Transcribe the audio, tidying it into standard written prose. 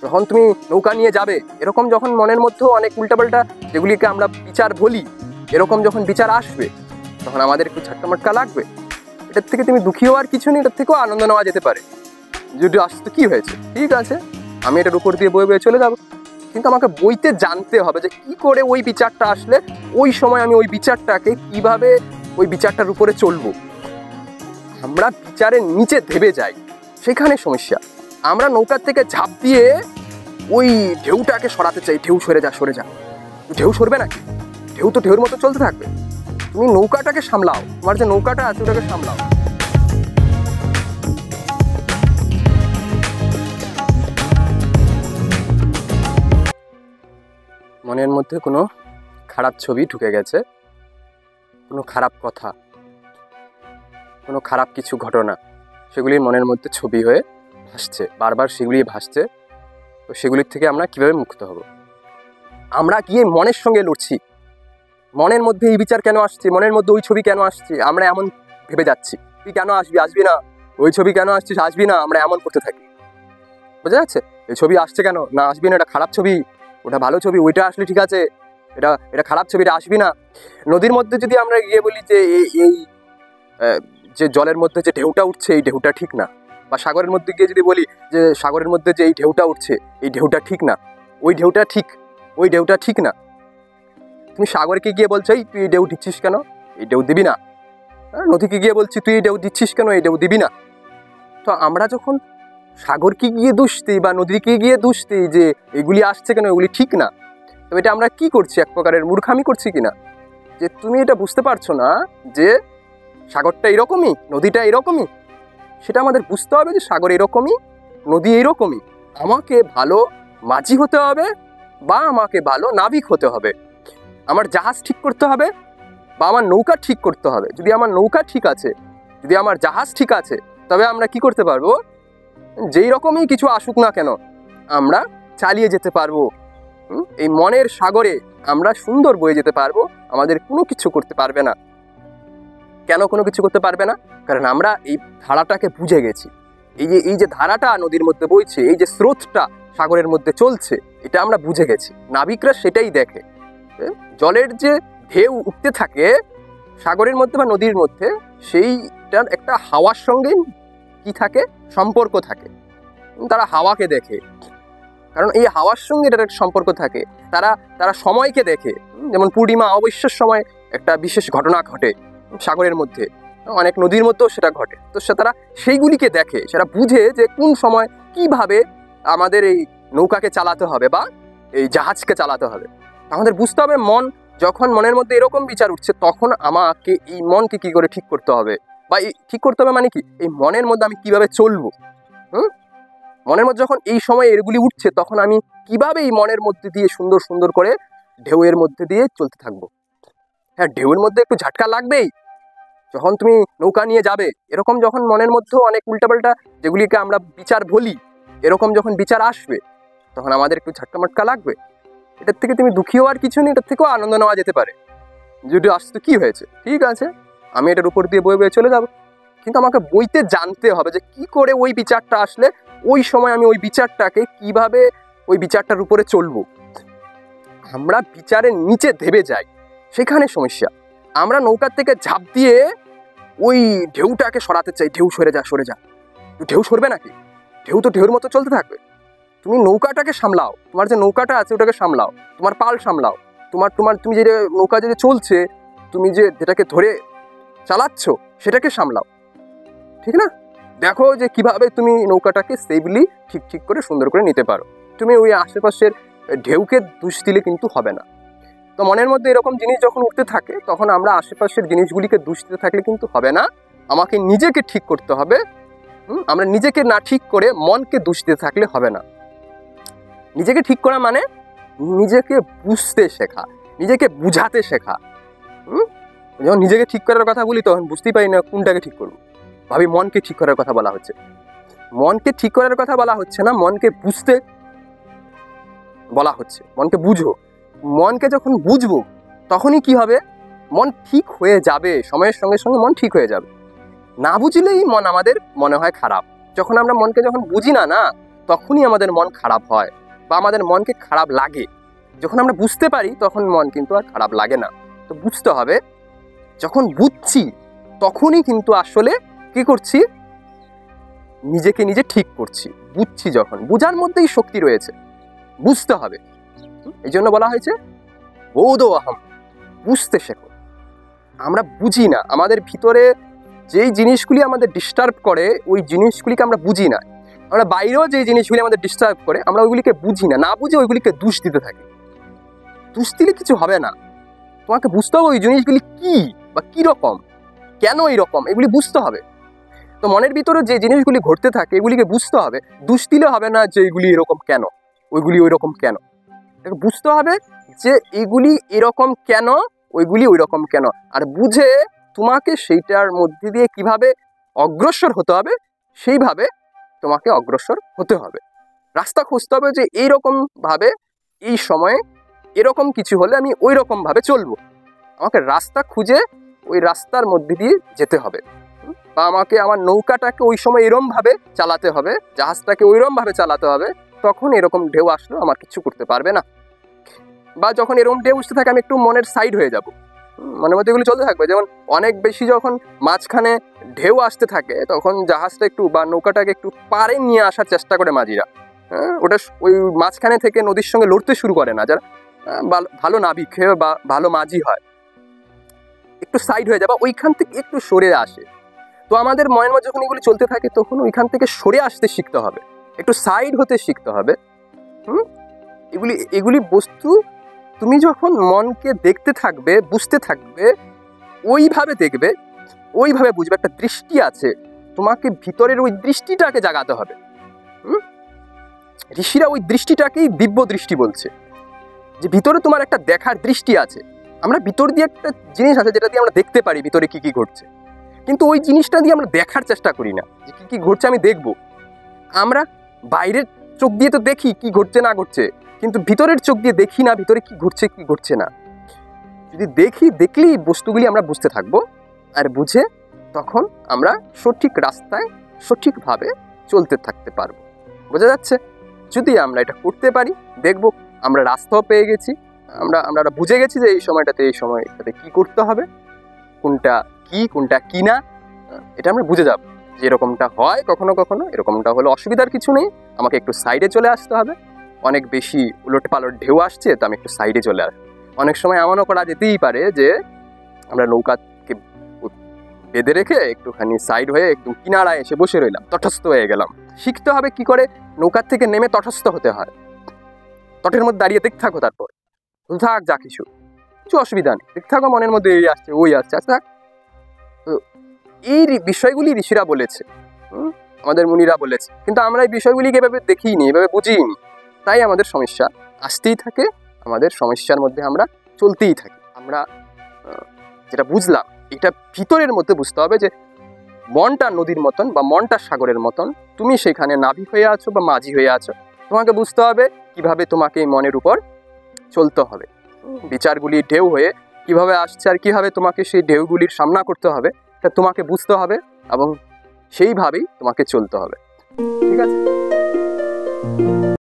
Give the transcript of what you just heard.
যখন তুমি নৌকা নিয়ে যাবে, এরকম যখন মনের মধ্যেও অনেক উল্টাপাল্টা যেগুলিকে আমরা বিচার বলি, এরকম যখন বিচার আসবে তখন আমাদের একটু ঝটকা মটকা লাগবে। এটার থেকে তুমি দুঃখী হওয়ার কিছু নেই, এটার থেকেও আনন্দ নেওয়া যেতে পারে। যদি আসতে কী হয়েছে, ঠিক আছে, আমি এটার উপর দিয়ে বয়ে বয়ে চলে যাব, কিন্তু আমাকে বইতে জানতে হবে যে কী করে ওই বিচারটা আসলে ওই সময় আমি ওই বিচারটাকে কিভাবে ওই বিচারটার উপরে চলবো। আমরা বিচারের নিচে দেবে যাই, সেখানে সমস্যা। আমরা নৌকার থেকে ঝাঁপ দিয়ে ওই ঢেউটাকে সরাতে চাই, ঢেউ সরে যা সরে যা। ঢেউ সরবে নাকি? ঢেউ তো ঢেউর মতো চলতে থাকবে। তুমি নৌকাটাকে সামলাও, তোমার যে নৌকাটা আছে ওটাকে সামলাও। মনের মধ্যে কোনো খারাপ ছবি ঢুকে গেছে, কোনো খারাপ কথা, কোনো খারাপ কিছু ঘটনা, সেগুলি মনের মধ্যে ছবি হয়ে ভাসছে, বারবার সেগুলি ভাসছে। তো সেগুলির থেকে আমরা কীভাবে মুক্ত হব? আমরা গিয়ে মনের সঙ্গে লড়ছি। মনের মধ্যে এই বিচার কেন আসছে, মনের মধ্যে ওই ছবি কেন আসছে, আমরা এমন ভেবে যাচ্ছি। তুই কেন আসবি, আসবি না। ওই ছবি কেন আসছিস, আসবি না। আমরা এমন করতে থাকি। বোঝা যাচ্ছে? এই ছবি আসছে কেন, না আসবি না, এটা খারাপ ছবি, ওটা ভালো ছবি, ওইটা আসলে ঠিক আছে, এটা খারাপ ছবি, এটা আসবি না। নদীর মধ্যে যদি আমরা গিয়ে বলি যে এই যে জলের মধ্যে যে ঢেউটা উঠছে এই ঢেউটা ঠিক না, বা সাগরের মধ্যে গিয়ে যদি বলি যে সাগরের মধ্যে যে এই ঢেউটা উঠছে এই ঢেউটা ঠিক না, ওই ঢেউটা ঠিক, ওই ঢেউটা ঠিক না। তুমি সাগরকে গিয়ে বলছো এই তুই এই ঢেউ দিচ্ছিস কেন, এই ঢেউ দিবি না। নদীকে গিয়ে বলছি তুই এই ঢেউ দিচ্ছিস কেন, এই ঢেউ দিবি না। তো আমরা যখন সাগরকে গিয়ে দোষ দিই বা নদীকে গিয়ে দোষ দিই যে এগুলি আসছে কেন, এগুলি ঠিক না, তো এটা আমরা কি করছি, এক প্রকারের মূর্খামি করছি কিনা। যে তুমি এটা বুঝতে পারছো না যে সাগরটা এরকমই, নদীটা এরকমই। সেটা আমাদের বুঝতে হবে যে সাগর এরকমই, নদী এরকমই। আমাকে ভালো মাঝি হতে হবে বা আমাকে ভালো নাবিক হতে হবে। আমার জাহাজ ঠিক করতে হবে বা আমার নৌকা ঠিক করতে হবে। যদি আমার নৌকা ঠিক আছে, যদি আমার জাহাজ ঠিক আছে, তবে আমরা কি করতে পারবো, যেই রকমই কিছু আসুক না কেন আমরা চালিয়ে যেতে পারবো। এই মনের সাগরে আমরা সুন্দর বয়ে যেতে পারবো। আমাদের কোনো কিছু করতে পারবে না। কেন কোনো কিছু করতে পারবে না? কারণ আমরা এই ধারাটাকে বুঝে গেছি। এই যে ধারাটা নদীর মধ্যে বইছে, এই যে স্রোতটা সাগরের মধ্যে চলছে, এটা আমরা বুঝে গেছি। নাবিকরা সেটাই দেখে। জলের যে ঢেউ উঠতে থাকে সাগরের মধ্যে বা নদীর মধ্যে, সেইটার একটা হাওয়ার সঙ্গে কি থাকে, সম্পর্ক থাকে। তারা হাওয়াকে দেখে, কারণ এই হাওয়ার সঙ্গে এটার একটা সম্পর্ক থাকে। তারা সময়কে দেখে। যেমন পূর্ণিমা অবশ্যের সময় একটা বিশেষ ঘটনা ঘটে সাগরের মধ্যে, অনেক নদীর মধ্যেও সেটা ঘটে। তো তারা সেইগুলিকে দেখে, সেটা বুঝে যে কোন সময় কিভাবে আমাদের এই নৌকাকে চালাতে হবে বা এই জাহাজকে চালাতে হবে। আমাদের বুঝতে হবে যখন মনের মধ্যে এরকম বিচার উঠছে, তখন আমাকে এই মনকে কি করে ঠিক করতে হবে, বা এই ঠিক করতে হবে মানে কি, এই মনের মধ্যে আমি কিভাবে চলবো। মনের মধ্যে যখন এই সময় এগুলি উঠছে, তখন আমি কিভাবে এই মনের মধ্যে দিয়ে সুন্দর সুন্দর করে ঢেউয়ের মধ্যে দিয়ে চলতে থাকবো। হ্যাঁ, ঢেউয়ের মধ্যে একটু ঝাটকা লাগবেই যখন তুমি নৌকা নিয়ে যাবে। এরকম যখন মনের মধ্যেও অনেক উল্টাপাল্টা যেগুলিকে আমরা বিচার বলি, এরকম যখন বিচার আসবে তখন আমাদের একটু ঝটকা মটকা লাগবে। এটার থেকে তুমি দুঃখী হওয়ার কিছু নেই, এটার থেকেও আনন্দ নেওয়া যেতে পারে। যদি আসতে কী হয়েছে, ঠিক আছে, আমি এটার উপর দিয়ে বয়ে বয়ে চলে যাব, কিন্তু আমাকে বইতে জানতে হবে যে কী করে ওই বিচারটা আসলে ওই সময় আমি ওই বিচারটাকে কিভাবে ওই বিচারটার উপরে চলবো। আমরা বিচারের নিচে দেবে যাই, সেখানে সমস্যা। আমরা নৌকার থেকে ঝাঁপ দিয়ে ওই ঢেউটাকে সরাতে চাই, ঢেউ সরে যা সরে যা। ঢেউ সরবে নাকি? ঢেউ তো ঢেউর মতো চলতে থাকবে। তুমি নৌকাটাকে সামলাও, তোমার যে নৌকাটা আছে ওটাকে সামলাও, তোমার পাল সামলাও, তুমি যে নৌকা যে চলছে, তুমি যেটাকে ধরে চালাচ্ছ সেটাকে সামলাও, ঠিক না? দেখো যে কিভাবে তুমি নৌকাটাকে সেফলি ঠিক করে সুন্দর করে নিতে পারো। তুমি ওই আশেপাশের ঢেউকে দোষ দিলে কিন্তু হবে না। তো মনের মধ্যে এরকম জিনিস যখন উঠতে থাকে, তখন আমরা আশেপাশের জিনিসগুলিকে দোষ দিতে থাকলে কিন্তু হবে না। আমাকে নিজেকে ঠিক করতে হবে। আমরা নিজেকে না ঠিক করে মনকে দোষ দিতে থাকলে হবে না। নিজেকে ঠিক করা মানে নিজেকে বুঝতে শেখা, নিজেকে বুঝাতে শেখা। যখন নিজেকে ঠিক করার কথা বলি তখন বুঝতেই পারি না কোনটাকে ঠিক করবো। ভাবি মনকে ঠিক করার কথা বলা হচ্ছে। মনকে ঠিক করার কথা বলা হচ্ছে না, মনকে বুঝতে বলা হচ্ছে। মনকে বুঝো। মনকে যখন বুঝবো তখনই কি হবে, মন ঠিক হয়ে যাবে। সময়ের সঙ্গে সঙ্গে মন ঠিক হয়ে যাবে। না বুঝলেই মন আমাদের মনে হয় খারাপ। যখন আমরা মনকে যখন বুঝি না, তখনই আমাদের মন খারাপ হয় বা আমাদের মনকে খারাপ লাগে। যখন আমরা বুঝতে পারি তখন মন কিন্তু আর খারাপ লাগে না। তো বুঝতে হবে, যখন বুঝছি তখনই কিন্তু আসলে কি করছি, নিজেকে নিজে ঠিক করছি। বুঝছি যখন, বুঝার মধ্যেই শক্তি রয়েছে, বুঝতে হবে। এই জন্য বলা হয়েছে বোধ অহম, বুঝতে শেখো। আমরা বুঝি না, আমাদের ভিতরে যেই জিনিসগুলি আমাদের ডিস্টার্ব করে ওই জিনিসগুলিকে আমরা বুঝি না। আমরা বাইরেও যেই জিনিসগুলি আমাদের ডিস্টার্ব করে আমরা ওইগুলিকে বুঝি না, না বুঝে ওইগুলিকে দোষ দিতে থাকি। দোষ দিলে কিছু হবে না, তোমাকে বুঝতে হবে ওই জিনিসগুলি কি বা কীরকম, কেন এইরকম, এগুলি বুঝতে হবে। তো মনের ভিতরে যে জিনিসগুলি ঘটতে থাকে এগুলিকে বুঝতে হবে। দোষ দিলে হবে না যে এইগুলি এরকম কেন, ওইগুলি ওই রকম কেন। বুঝতে হবে যে এইগুলি এরকম কেন, ওইগুলি ওই রকম কেন, আর বুঝে তোমাকে সেইটার মধ্যে দিয়ে কিভাবে অগ্রসর হতে হবে সেইভাবে তোমাকে অগ্রসর হতে হবে। রাস্তা খুঁজতে হবে যে এইরকম ভাবে এই সময়ে এরকম কিছু হলে আমি ওই রকম ভাবে চলবো। আমাকে রাস্তা খুঁজে ওই রাস্তার মধ্যে দিয়ে যেতে হবে, বা আমাকে আমার নৌকাটাকে ওই সময় এরম ভাবে চালাতে হবে, জাহাজটাকে ওইরকম ভাবে চালাতে হবে, তখন এরকম ঢেউ আসলেও আমার কিছু করতে পারবে না। বা যখন এরকম ঢেউ উঠতে থাকে আমি একটু মনের সাইড হয়ে যাব, মনের মধ্যে এগুলো চলতে থাকবে। যেমন অনেক বেশি যখন মাঝখানে ঢেউ আসতে থাকে তখন জাহাজটা একটু বা নৌকাটাকে একটু পারে নিয়ে আসার চেষ্টা করে মাঝিরা। ওটা ওই মাঝখানে থেকে নদীর সঙ্গে লড়তে শুরু করে না, যারা ভালো নাবিক বা ভালো মাঝি হয়, একটু সাইড হয়ে যাবে, ওইখান থেকে একটু সরে আসে। তো আমাদের মনের মধ্যে যখন এগুলি চলতে থাকে তখন ওইখান থেকে সরে আসতে শিখতে হবে, একটু সাইড হতে শিখতে হবে। এগুলি বস্তু তুমি যখন মনকে দেখতে থাকবে, বুঝতে থাকবে, ওইভাবে দেখবে, ওইভাবে বুঝবে, একটা দৃষ্টি আছে, তোমাকে ভিতরের ওই দৃষ্টিটাকে জাগাতে হবে। ঋষিরা ওই দৃষ্টিটাকেই দিব্য দৃষ্টি বলছে, যে ভিতরে তোমার একটা দেখার দৃষ্টি আছে। আমরা ভিতর দিয়ে একটা জিনিস আছে যেটা দিয়ে আমরা দেখতে পারি ভিতরে কি কি ঘটছে, কিন্তু ওই জিনিসটা দিয়ে আমরা দেখার চেষ্টা করি না যে কি কি ঘটছে আমি দেখব। আমরা বাইরের চোখ দিয়ে তো দেখি কি ঘটছে না ঘটছে, কিন্তু ভিতরের চোখ দিয়ে দেখি না ভিতরে কি ঘটছে কি ঘটছে না। যদি দেখলেই বস্তুগুলি আমরা বুঝতে থাকবো, আর বুঝে তখন আমরা সঠিক রাস্তায় সঠিকভাবে চলতে থাকতে পারবো। বোঝা যাচ্ছে? যদি আমরা এটা করতে পারি দেখবো আমরা রাস্তাও পেয়ে গেছি, আমরা বুঝে গেছি যে এই সময়টাতে কি করতে হবে, কোনটা কি না, এটা আমরা বুঝে যাব। যে এরকমটা হয় কখনো কখনো, এরকমটা হলে অসুবিধার কিছু নেই, আমাকে একটু সাইডে চলে আসতে হবে। অনেক বেশি উলট পালট ঢেউ আসছে তো আমি একটু সাইডে চলে আসবো। অনেক সময় এমনও করা যেতেই পারে যে আমরা নৌকাকে বেঁধে রেখে একটুখানি সাইড হয়ে একটু কিনারায় এসে বসে রইলাম, তটস্থ হয়ে গেলাম। শিখতে হবে কি করে নৌকার থেকে নেমে তটস্থ হতে হয়। তটের মধ্যে দাঁড়িয়ে দেখতে থাকো, তারপর থাক যা কিছু অসুবিধা নেই, দেখতে থাকো মনের মধ্যে এই আসছে ওই আসছে, আচ্ছা। তো এই বিষয়গুলি ঋষিরা বলেছে, আমাদের মুনিরা বলেছে, কিন্তু আমরা এই বিষয়গুলিকে এভাবে দেখিনি, এভাবে বুঝিনি, তাই আমাদের সমস্যা আসতেই থাকে, আমাদের সমস্যার মধ্যে আমরা চলতেই থাকি। আমরা যেটা বুঝলাম এটা ভিতরের মধ্যে বুঝতে হবে যে মনটা নদীর মতন বা মনটা সাগরের মতন, তুমি সেখানে নাবিক হয়ে আছো বা মাঝি হয়ে আছো। তোমাকে বুঝতে হবে কিভাবে তোমাকে এই মনের উপর চলতে হবে, বিচারগুলি ঢেউ হয়ে কিভাবে আসছে আর কিভাবে তোমাকে সেই ঢেউগুলির সামনা করতে হবে তা তোমাকে বুঝতে হবে এবং সেইভাবেই তোমাকে চলতে হবে। ঠিক আছে?